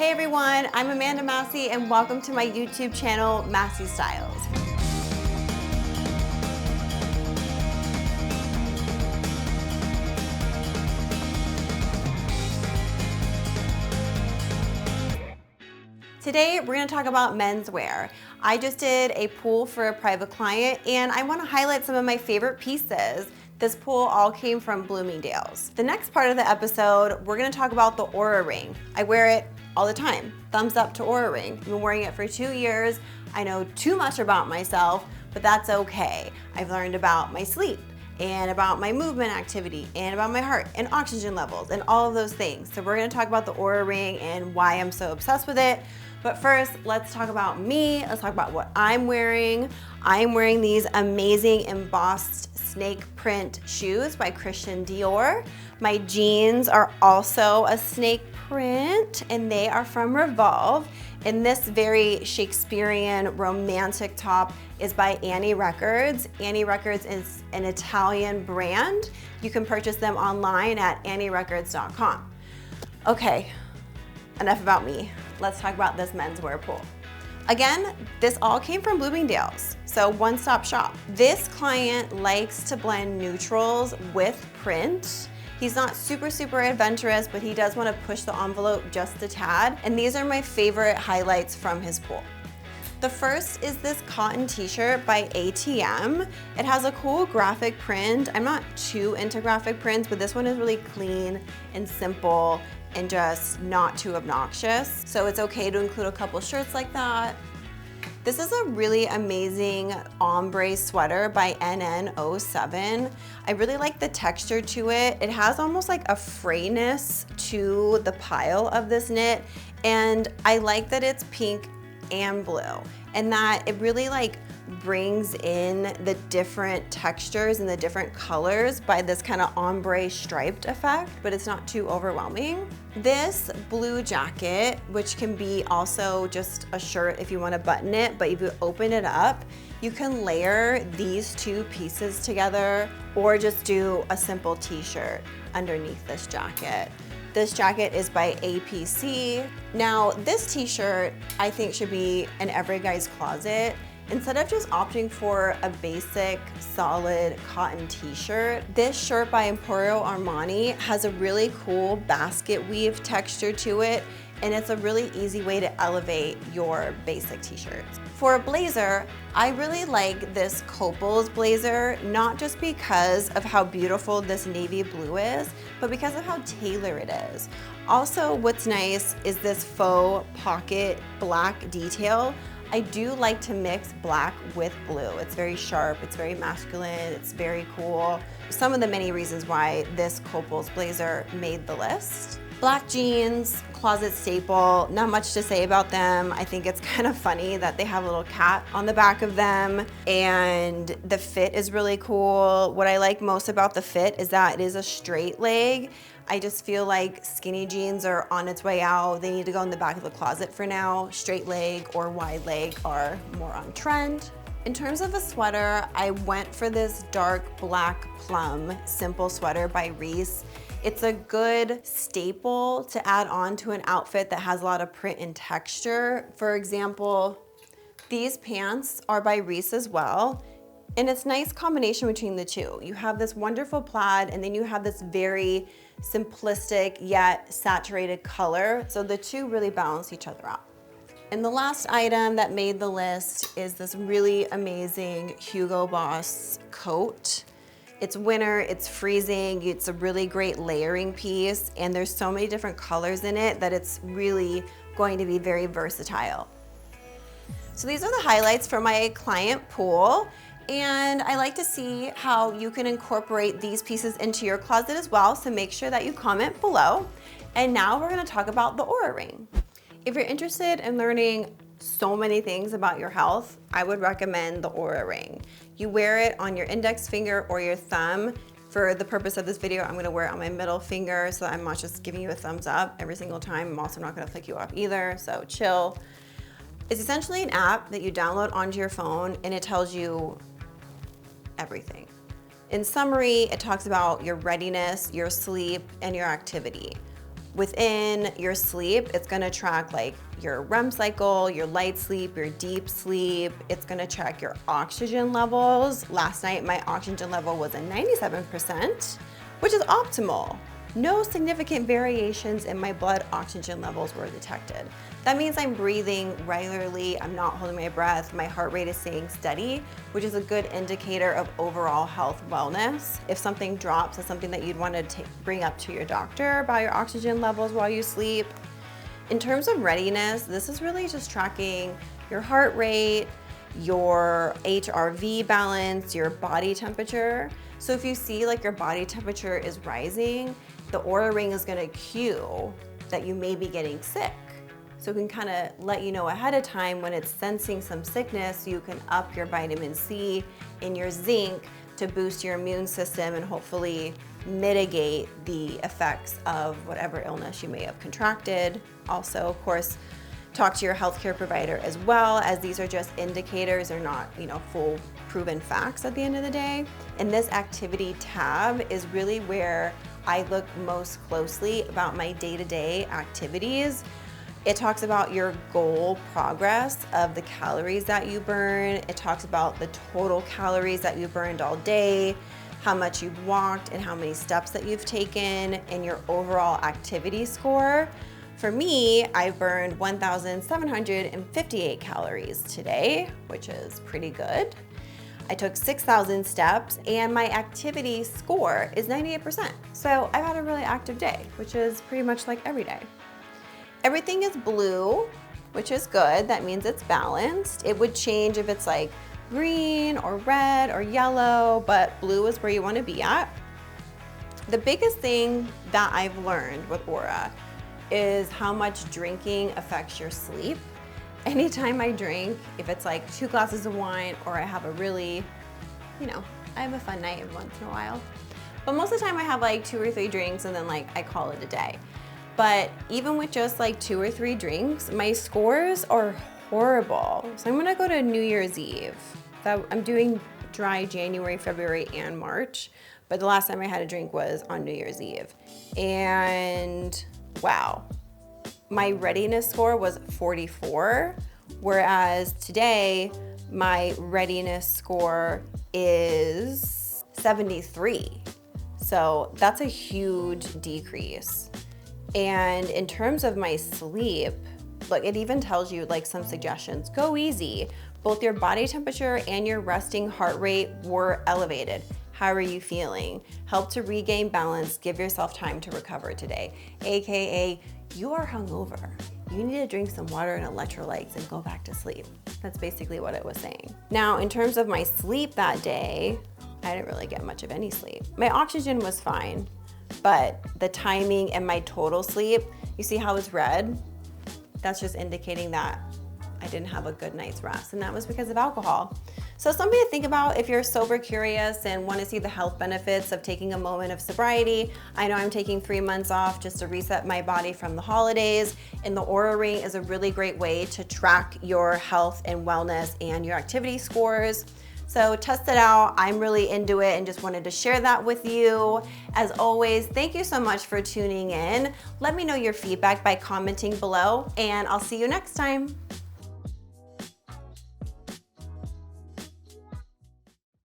Hey everyone, I'm Amanda Massey and welcome to my YouTube channel, Massey Styles. Today we're going to talk about menswear. I just did a pull for a private client and I want to highlight some of my favorite pieces. This pull all came from Bloomingdale's. The next part of the episode, we're going to talk about the Oura Ring. I wear it all the time. Thumbs up to Oura Ring. I've been wearing it for 2 years. I know too much about myself, but that's okay. I've learned about my sleep and about my movement activity and about my heart and oxygen levels and all of those things. So we're gonna talk about the Oura Ring and why I'm so obsessed with it. But first, let's talk about me. Let's talk about what I'm wearing. I'm wearing these amazing embossed snake print shoes by Christian Dior. My jeans are also a snake print and they are from Revolve. And this very Shakespearean romantic top is by Annie Records. Annie Records is an Italian brand. You can purchase them online at annierecords.com. Okay, enough about me. Let's talk about this menswear pull. Again, this all came from Bloomingdale's, so one-stop shop. This client likes to blend neutrals with print. He's not super adventurous, but he does want to push the envelope just a tad, and these are my favorite highlights from his pull. The first is this cotton t-shirt by ATM. It has a cool graphic print. I'm not too into graphic prints, but this one is really clean and simple and just not too obnoxious. So it's okay to include a couple shirts like that. This is a really amazing ombre sweater by NN07. I really like the texture to it. It has almost like a frayness to the pile of this knit, and I like that it's pink and blue, and that it really like brings in the different textures and the different colors by this kind of ombre striped effect, but it's not too overwhelming. This blue jacket, which can be also just a shirt if you want to button it, but if you open it up, you can layer these two pieces together or just do a simple t-shirt underneath this jacket. This jacket is by APC. Now, this t-shirt I think should be in every guy's closet. Instead of just opting for a basic, solid cotton t-shirt, this shirt by Emporio Armani has a really cool basket weave texture to it, and it's a really easy way to elevate your basic t-shirts. For a blazer, I really like this Copals blazer, not just because of how beautiful this navy blue is, but because of how tailored it is. Also, what's nice is this faux pocket black detail. I do like to mix black with blue. It's very sharp, it's very masculine, it's very cool. Some of the many reasons why this Copals blazer made the list. Black jeans, closet staple, not much to say about them. I think it's kind of funny that they have a little cat on the back of them, and the fit is really cool. What I like most about the fit is that it is a straight leg. I just feel like skinny jeans are on its way out. They need to go in the back of the closet for now. Straight leg or wide leg are more on trend. In terms of a sweater, I went for this dark black plum simple sweater by Reese. It's a good staple to add on to an outfit that has a lot of print and texture. For example, these pants are by Reese as well. And it's a nice combination between the two. You have this wonderful plaid and then you have this very simplistic yet saturated color. So the two really balance each other out. And the last item that made the list is this really amazing Hugo Boss coat. It's winter, it's freezing, it's a really great layering piece, and there's so many different colors in it that it's really going to be very versatile. So these are the highlights for my client pool. And I like to see how you can incorporate these pieces into your closet as well, so make sure that you comment below. And now we're gonna talk about the Oura Ring. If you're interested in learning so many things about your health, I would recommend the Oura Ring. You wear it on your index finger or your thumb. For the purpose of this video, I'm gonna wear it on my middle finger so that I'm not just giving you a thumbs up every single time. I'm also not gonna flick you off either, so chill. It's essentially an app that you download onto your phone and it tells you everything. In summary, it talks about your readiness, your sleep, and your activity. within your sleep, it's gonna track like your REM cycle, your light sleep, your deep sleep. It's gonna track your oxygen levels. Last night, my oxygen level was at 97%, which is optimal. No significant variations in my blood oxygen levels were detected. That means I'm breathing regularly, I'm not holding my breath, my heart rate is staying steady, which is a good indicator of overall health wellness. If something drops, it's something that you'd want to bring up to your doctor about your oxygen levels while you sleep. In terms of readiness, this is really just tracking your heart rate, your HRV balance, your body temperature. So if you see like your body temperature is rising, the Oura Ring is gonna cue that you may be getting sick. So it can kind of let you know ahead of time when it's sensing some sickness, you can up your vitamin C and your zinc to boost your immune system and hopefully mitigate the effects of whatever illness you may have contracted. Also, of course, talk to your healthcare provider as well, as these are just indicators, they're not, full proven facts at the end of the day. And this activity tab is really where I look most closely about my day-to-day activities. It talks about your goal progress of the calories that you burn. It talks about the total calories that you burned all day, how much you've walked and how many steps that you've taken, and your overall activity score. For me, I burned 1,758 calories today, which is pretty good. I took 6,000 steps and my activity score is 98%. So I've had a really active day, which is pretty much like every day. Everything is blue, which is good. That means it's balanced. It would change if it's like green or red or yellow, but blue is where you want to be at. The biggest thing that I've learned with Oura is how much drinking affects your sleep. Anytime I drink, if it's like 2 glasses of wine or I have a really, I have a fun night every once in a while. But most of the time I have like 2 or 3 drinks and then like I call it a day. But even with just like 2 or 3 drinks, my scores are horrible. So I'm gonna go to New Year's Eve. I'm doing dry January, February, and March. But the last time I had a drink was on New Year's Eve. And wow. My readiness score was 44, whereas today my readiness score is 73. So that's a huge decrease. And in terms of my sleep, look, it even tells you like some suggestions. Go easy. Both your body temperature and your resting heart rate were elevated. How are you feeling? Help to regain balance. Give yourself time to recover today. AKA, you are hungover. You need to drink some water and electrolytes and go back to sleep. That's basically what it was saying. Now, in terms of my sleep that day, I didn't really get much of any sleep. My oxygen was fine, but the timing and my total sleep, you see how it's red? That's just indicating that I didn't have a good night's rest, and that was because of alcohol. So something to think about if you're sober curious and want to see the health benefits of taking a moment of sobriety. I know I'm taking 3 months off just to reset my body from the holidays, and the Oura Ring is a really great way to track your health and wellness and your activity scores. So test it out. I'm really into it and just wanted to share that with you. As always, thank you so much for tuning in. Let me know your feedback by commenting below, and I'll see you next time.